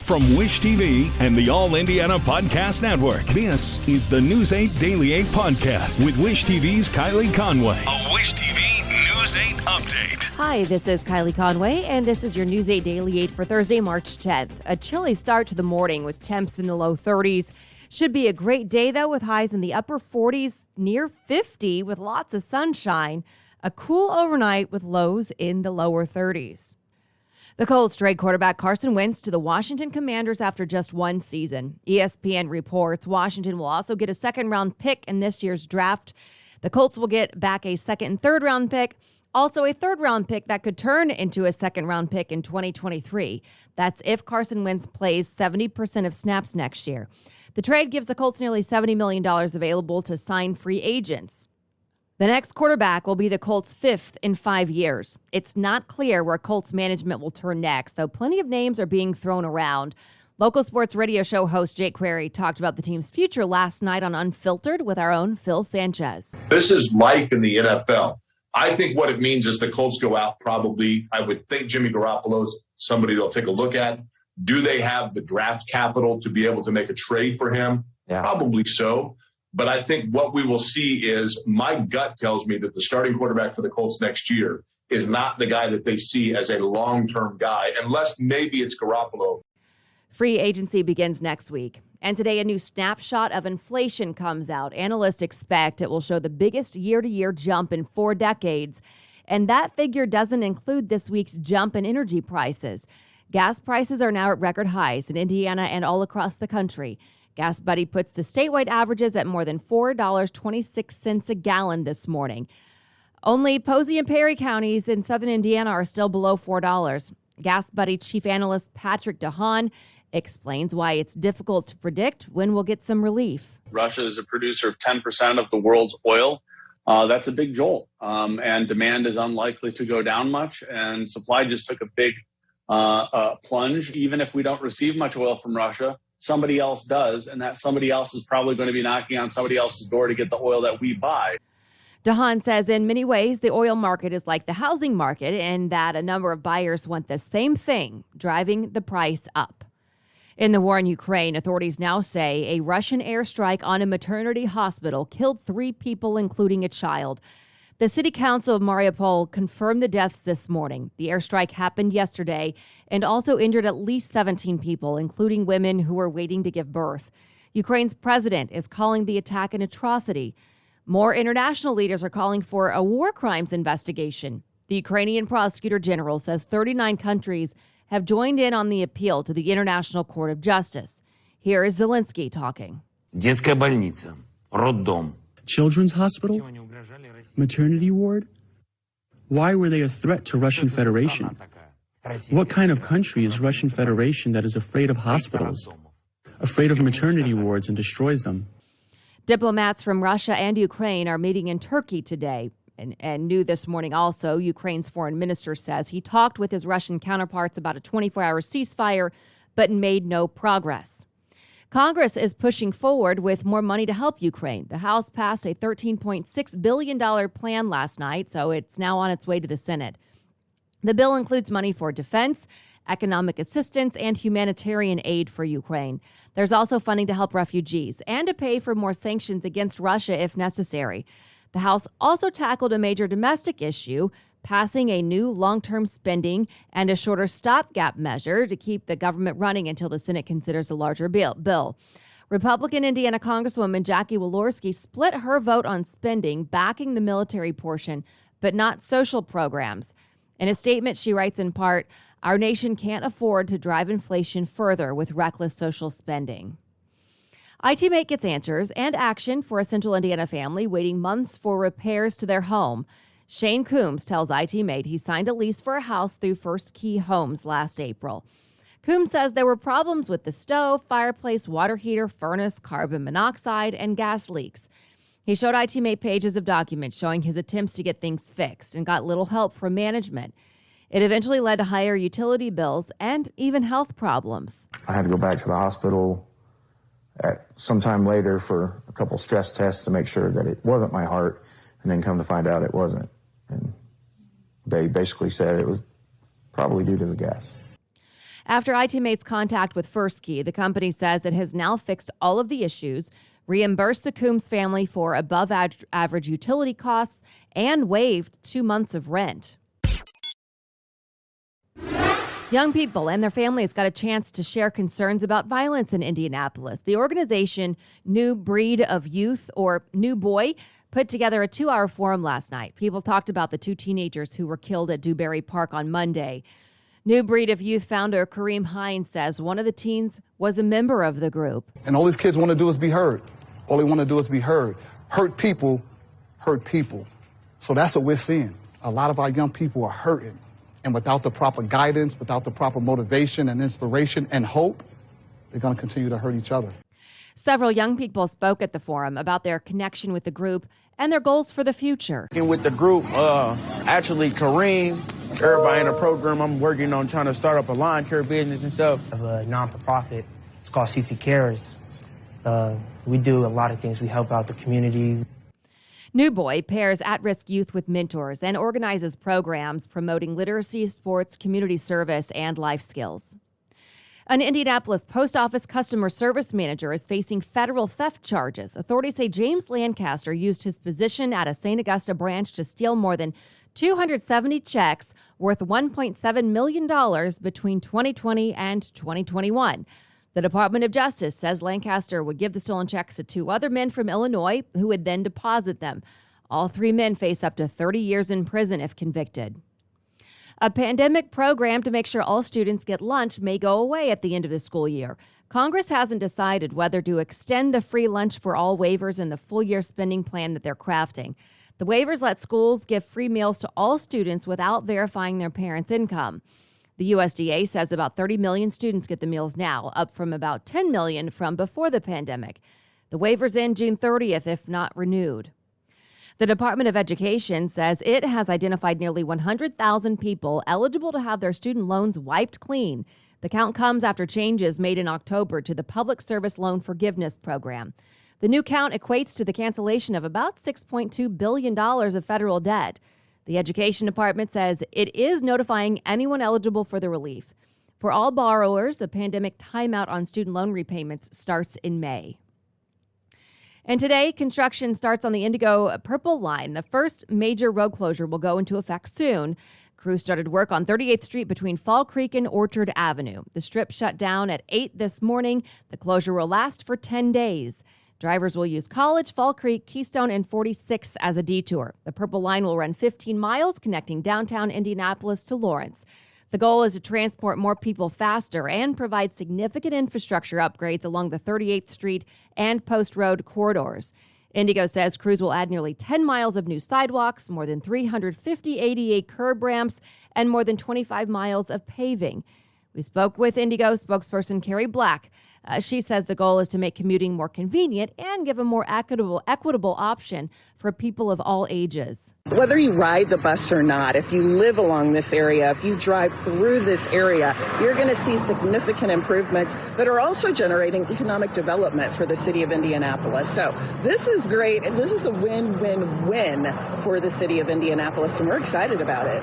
From Wish TV and the All Indiana Podcast Network, this is the News 8 Daily 8 Podcast with Wish TV's Kylie Conway. A Wish TV News 8 update. Hi, this is Kylie Conway, and this is your News 8 Daily 8 for Thursday, March 10th. A chilly start to the morning with temps in the low 30s. Should be a great day, though, with highs in the upper 40s, near 50 with lots of sunshine. A cool overnight with lows in the lower 30s. The Colts trade quarterback Carson Wentz to the Washington Commanders after just one season. ESPN reports Washington will also get a second-round pick in this year's draft. The Colts will get back a second and third-round pick, also a third-round pick that could turn into a second-round pick in 2023. That's if Carson Wentz plays 70% of snaps next year. The trade gives the Colts nearly $70 million available to sign free agents. The next quarterback will be the Colts' fifth in 5 years. It's not clear where Colts management will turn next, though plenty of names are being thrown around. Local sports radio show host Jake Query talked about the team's future last night on Unfiltered with our own Phil Sanchez. This is life in the NFL. I think what it means is the Colts go out probably, I would think Jimmy Garoppolo's somebody they'll take a look at. Do they have the draft capital to be able to make a trade for him? Yeah. Probably so. But I think what we will see is my gut tells me that the starting quarterback for the Colts next year is not the guy that they see as a long-term guy, unless maybe it's Garoppolo. Free agency begins next week. And today, a new snapshot of inflation comes out. Analysts expect it will show the biggest year-to-year jump in 4 decades. And that figure doesn't include this week's jump in energy prices. Gas prices are now at record highs in Indiana and all across the country. Gas Buddy puts the statewide averages at more than $4.26 a gallon this morning. Only Posey and Perry counties in southern Indiana are still below $4. Gas Buddy chief analyst Patrick DeHaan explains why it's difficult to predict when we'll get some relief. Russia is a producer of 10% of the world's oil. That's a big jolt, and demand is unlikely to go down much, and supply just took a big plunge. Even if we don't receive much oil from Russia, somebody else does, and that somebody else is probably going to be knocking on somebody else's door to get the oil that we buy. DeHaan says in many ways the oil market is like the housing market in that a number of buyers want the same thing, driving the price up. In the war in Ukraine, authorities now say a Russian airstrike on a maternity hospital killed 3 people, including a child. The city council of Mariupol confirmed the deaths this morning. The airstrike happened yesterday and also injured at least 17 people, including women who were waiting to give birth. Ukraine's president is calling the attack an atrocity. More international leaders are calling for a war crimes investigation. The Ukrainian prosecutor general says 39 countries have joined in on the appeal to the International Court of Justice. Here is Zelensky talking. Детская больница, роддом. Children's hospital? Maternity ward? Why were they a threat to Russian Federation? What kind of country is Russian Federation that is afraid of hospitals, afraid of maternity wards and destroys them? Diplomats from Russia and Ukraine are meeting in Turkey today. And new this morning also, Ukraine's foreign minister says he talked with his Russian counterparts about a 24-hour ceasefire, but made no progress. Congress is pushing forward with more money to help Ukraine. The House passed a $13.6 billion plan last night, so it's now on its way to the Senate. The bill includes money for defense, economic assistance, and humanitarian aid for Ukraine. There's also funding to help refugees and to pay for more sanctions against Russia if necessary. The House also tackled a major domestic issue, passing a new long-term spending and a shorter stopgap measure to keep the government running until the Senate considers a larger bill. Republican Indiana Congresswoman Jackie Walorski split her vote on spending, backing the military portion, but not social programs. In a statement, she writes in part, "Our nation can't afford to drive inflation further with reckless social spending." ITmate gets answers and action for a Central Indiana family waiting months for repairs to their home. Shane Coombs tells ITmate he signed a lease for a house through First Key Homes last April. Coombs says there were problems with the stove, fireplace, water heater, furnace, carbon monoxide, and gas leaks. He showed ITmate pages of documents showing his attempts to get things fixed and got little help from management. It eventually led to higher utility bills and even health problems. I had to go back to the hospital at some time later for a couple stress tests to make sure that it wasn't my heart, and then come to find out it wasn't. And they basically said it was probably due to the gas. After iTeammate's contact with First Key, the company says it has now fixed all of the issues, reimbursed the Coombs family for above-average utility costs, and waived 2 months of rent. Young people and their families got a chance to share concerns about violence in Indianapolis. The organization New Breed of Youth, or New Boy, put together a 2-hour forum last night. People talked about the 2 teenagers who were killed at Dewberry Park on Monday. New Breed of Youth founder Kareem Hines says one of the teens was a member of the group. And all these kids want to do is be heard. All they want to do is be heard. Hurt people hurt people. So that's what we're seeing. A lot of our young people are hurting. And without the proper guidance, without the proper motivation and inspiration and hope, they're going to continue to hurt each other. Several young people spoke at the forum about their connection with the group and their goals for the future. And with the group, actually Kareem, everybody in the program, I'm working on trying to start up a lawn care business and stuff. Of a non-for-profit. It's called CC Cares. We do a lot of things. We help out the community. New Boy pairs at-risk youth with mentors and organizes programs promoting literacy, sports, community service, and life skills. An Indianapolis post office customer service manager is facing federal theft charges. Authorities say James Lancaster used his position at a St. Augusta branch to steal more than 270 checks worth $1.7 million between 2020 and 2021. The Department of Justice says Lancaster would give the stolen checks to 2 other men from Illinois who would then deposit them. All 3 men face up to 30 years in prison if convicted. A pandemic program to make sure all students get lunch may go away at the end of the school year. Congress hasn't decided whether to extend the free lunch for all waivers in the full-year spending plan that they're crafting. The waivers let schools give free meals to all students without verifying their parents' income. The USDA says about 30 million students get the meals now, up from about 10 million from before the pandemic. The waivers end June 30th if not renewed. The Department of Education says it has identified nearly 100,000 people eligible to have their student loans wiped clean. The count comes after changes made in October to the Public Service Loan Forgiveness Program. The new count equates to the cancellation of about $6.2 billion of federal debt. The Education Department says it is notifying anyone eligible for the relief. For all borrowers, a pandemic timeout on student loan repayments starts in May. And today, construction starts on the IndyGo Purple Line. The first major road closure will go into effect soon. Crews started work on 38th Street between Fall Creek and Orchard Avenue. The strip shut down at 8 this morning. The closure will last for 10 days. Drivers will use College, Fall Creek, Keystone, and 46th as a detour. The Purple Line will run 15 miles connecting downtown Indianapolis to Lawrence. The goal is to transport more people faster and provide significant infrastructure upgrades along the 38th Street and Post Road corridors. IndyGo says crews will add nearly 10 miles of new sidewalks, more than 350 ADA curb ramps, and more than 25 miles of paving. We spoke with IndyGo spokesperson Carrie Black. She says the goal is to make commuting more convenient and give a more equitable option for people of all ages. Whether you ride the bus or not, if you live along this area, if you drive through this area, you're going to see significant improvements that are also generating economic development for the city of Indianapolis. So this is great. And this is a win-win-win for the city of Indianapolis, and we're excited about it.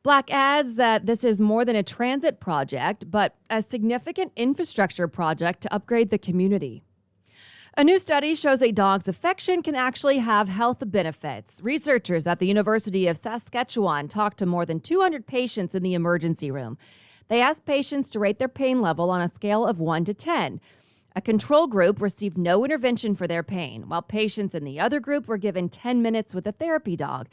Black adds that this is more than a transit project, but a significant infrastructure project to upgrade the community. A new study shows a dog's affection can actually have health benefits. Researchers at the University of Saskatchewan talked to more than 200 patients in the emergency room. They asked patients to rate their pain level on a scale of 1 to 10. A control group received no intervention for their pain, while patients in the other group were given 10 minutes with a therapy dog.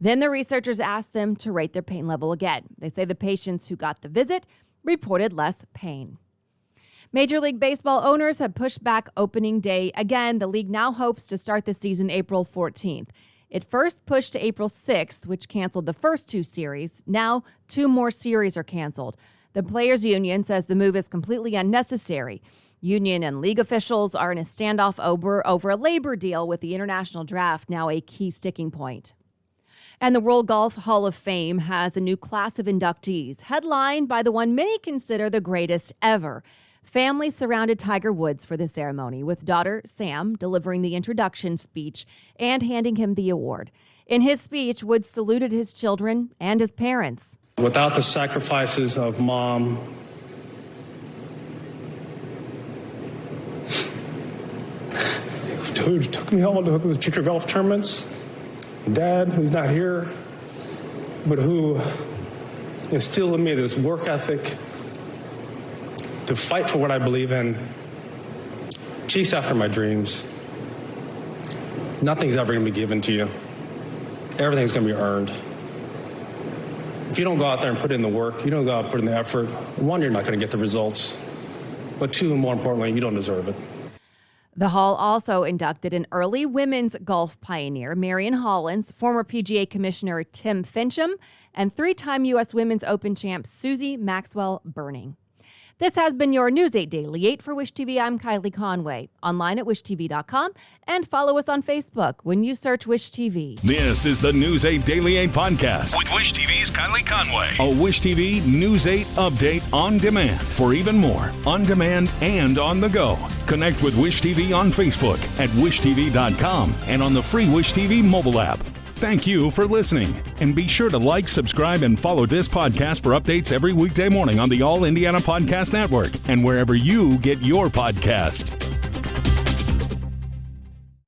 Then the researchers asked them to rate their pain level again. They say the patients who got the visit reported less pain. Major League Baseball owners have pushed back opening day again. The league now hopes to start the season April 14th. It first pushed to April 6th, which canceled the first 2 series. Now 2 more series are canceled. The Players Union says the move is completely unnecessary. Union and league officials are in a standoff over a labor deal, with the international draft now a key sticking point. And the World Golf Hall of Fame has a new class of inductees, headlined by the one many consider the greatest ever. Families surrounded Tiger Woods for the ceremony, with daughter Sam delivering the introduction speech and handing him the award. In his speech, Woods saluted his children and his parents. Without the sacrifices of Mom, who took me all to the future golf tournaments, Dad, who's not here, but who instilled in me this work ethic to fight for what I believe in, chase after my dreams. Nothing's ever going to be given to you. Everything's going to be earned. If you don't go out there and put in the work, you don't go out and put in the effort, one, you're not going to get the results. But two, more importantly, you don't deserve it. The Hall also inducted an early women's golf pioneer, Marion Hollins, former PGA Commissioner Tim Fincham, and three-time U.S. Women's Open champ Susie Maxwell Burning. This has been your News 8 Daily 8 for Wish TV. I'm Kylie Conway. Online at wishtv.com and follow us on Facebook when you search Wish TV. This is the News 8 Daily 8 podcast with Wish TV's Kylie Conway. A Wish TV News 8 update on demand. For even more, on demand and on the go. Connect with Wish TV on Facebook at wishtv.com and on the free Wish TV mobile app. Thank you for listening. And be sure to like, subscribe, and follow this podcast for updates every weekday morning on the All Indiana Podcast Network and wherever you get your podcast.